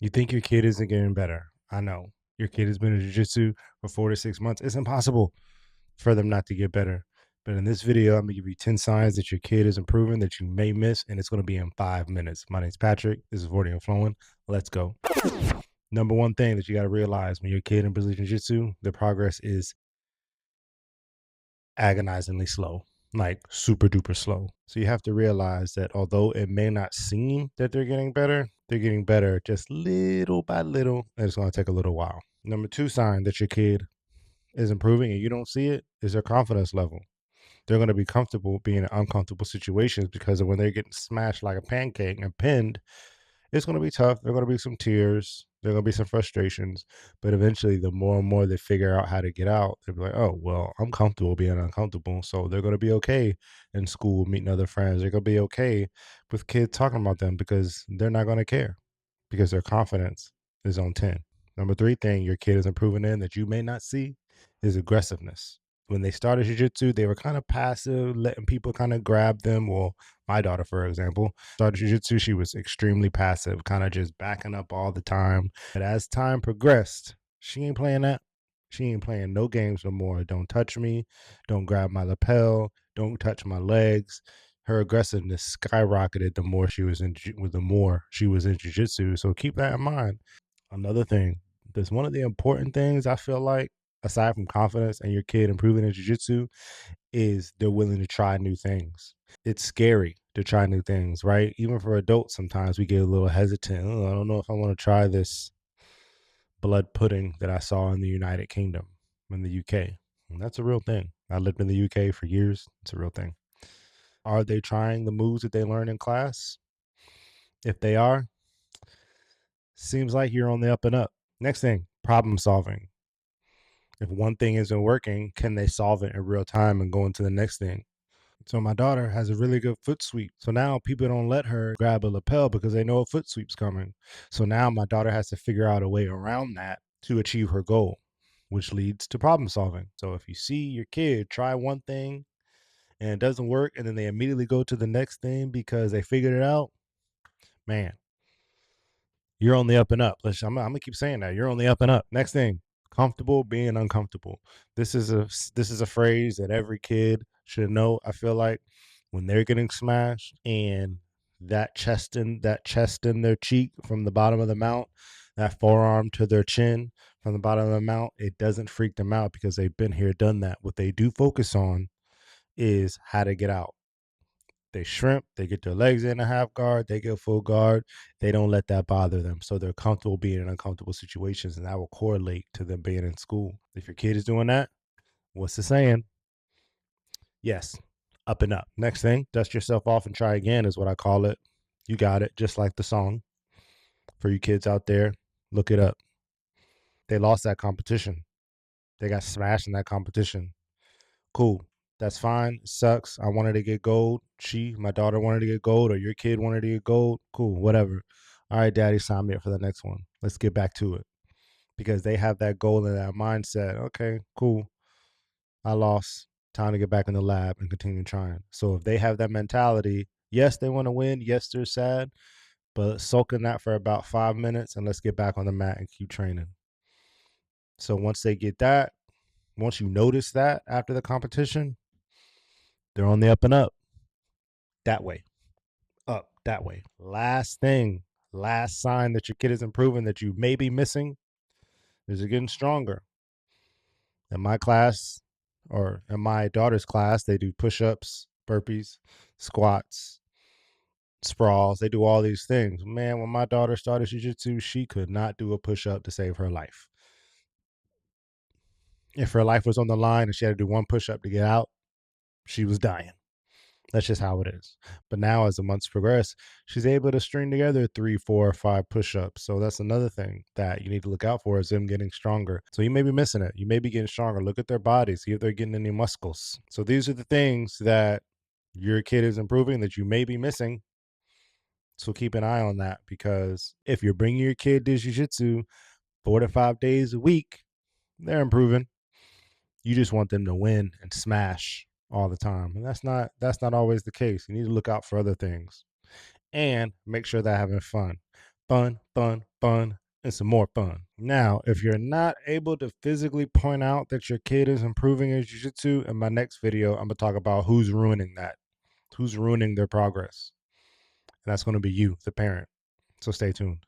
You think your kid isn't getting better. I know. Your kid has been in jiu-jitsu for 4 to 6 months. It's impossible for them not to get better. But in this video, I'm gonna give you 10 signs that your kid is improving that you may miss, and it's gonna be in 5 minutes. My name's Patrick. This is 40 and Flowing. Let's go. Number one thing that you gotta realize when your kid in Brazilian Jiu-Jitsu, the progress is agonizingly slow, like super duper slow. So you have to realize that although it may not seem that they're getting better just little by little, and it's going to take a little while. Number two sign that your kid is improving and you don't see it is their confidence level. They're going to be comfortable being in uncomfortable situations because when they're getting smashed like a pancake and pinned, it's going to be tough. There are going to be some tears. There are going to be some frustrations. But eventually, the more and more they figure out how to get out, they'll be like, oh, well, I'm comfortable being uncomfortable. So they're going to be okay in school, meeting other friends. They're going to be okay with kids talking about them because they're not going to care because their confidence is on 10. Number three thing your kid is improving in that you may not see is aggressiveness. When they started jiu-jitsu, they were kind of passive, letting people kind of grab them. Well, my daughter, for example, started jiu-jitsu, she was extremely passive, kind of just backing up all the time. But as time progressed, she ain't playing that. She ain't playing no games no more. Don't touch me. Don't grab my lapel. Don't touch my legs. Her aggressiveness skyrocketed the more she was in jiu-jitsu. So keep that in mind. Another thing, that's one of the important things I feel like, aside from confidence and your kid improving in jiu-jitsu, is they're willing to try new things. It's scary to try new things, right? Even for adults, sometimes we get a little hesitant. "Oh, I don't know if I want to try this blood pudding that I saw in the United Kingdom, in the UK." And that's a real thing. I lived in the UK for years. It's a real thing. Are they trying the moves that they learn in class? If they are, seems like you're on the up and up. Next thing, problem solving. If one thing isn't working, can they solve it in real time and go into the next thing? So my daughter has a really good foot sweep. So now people don't let her grab a lapel because they know a foot sweep's coming. So now my daughter has to figure out a way around that to achieve her goal, which leads to problem solving. So if you see your kid try one thing and it doesn't work, and then they immediately go to the next thing because they figured it out, man, you're on the up and up. I'm gonna keep saying that. You're on the up and up. Next thing, comfortable being uncomfortable. This is a phrase that every kid should know. I feel like when they're getting smashed and that chest in their cheek from the bottom of the mount, that forearm to their chin from the bottom of the mount, it doesn't freak them out because they've been here, done that. What they do focus on is how to get out. They shrimp, they get their legs in a half guard, they get full guard. They don't let that bother them. So they're comfortable being in uncomfortable situations, and that will correlate to them being in school. If your kid is doing that, what's the saying? Yes, up and up. Next thing, dust yourself off and try again is what I call it. You got it, just like the song. For you kids out there, look it up. They lost that competition. They got smashed in that competition. Cool. That's fine. It sucks. I wanted to get gold. My daughter wanted to get gold, or your kid wanted to get gold. Cool, whatever. All right, daddy, sign me up for the next one. Let's get back to it. Because they have that goal and that mindset. Okay, cool. I lost. Time to get back in the lab and continue trying. So if they have that mentality, yes, they want to win. Yes, they're sad, but sulk in that for about 5 minutes and let's get back on the mat and keep training. So once you notice that after the competition, they're on the up and up that way. Up that way. Last thing, last sign that your kid is improving that you may be missing is it getting stronger. In my class, or in my daughter's class, they do push-ups, burpees, squats, sprawls. They do all these things. Man, when my daughter started jiu-jitsu, she could not do a push-up to save her life. If her life was on the line and she had to do one push-up to get out, she was dying. That's just how it is. But now, as the months progress, she's able to string together 3, 4, or 5 push-ups. So that's another thing that you need to look out for is them getting stronger. So you may be missing it. You may be getting stronger. Look at their bodies, see if they're getting any muscles. So these are the things that your kid is improving that you may be missing. So keep an eye on that, because if you're bringing your kid to jiu-jitsu 4 to 5 days a week, they're improving. You just want them to win and smash all the time. And that's not always the case. You need to look out for other things and make sure they're having fun. Fun, fun, fun, and some more fun. Now, if you're not able to physically point out that your kid is improving in jiu-jitsu, in my next video, I'm gonna talk about who's ruining that, who's ruining their progress. And that's gonna be you, the parent. So stay tuned.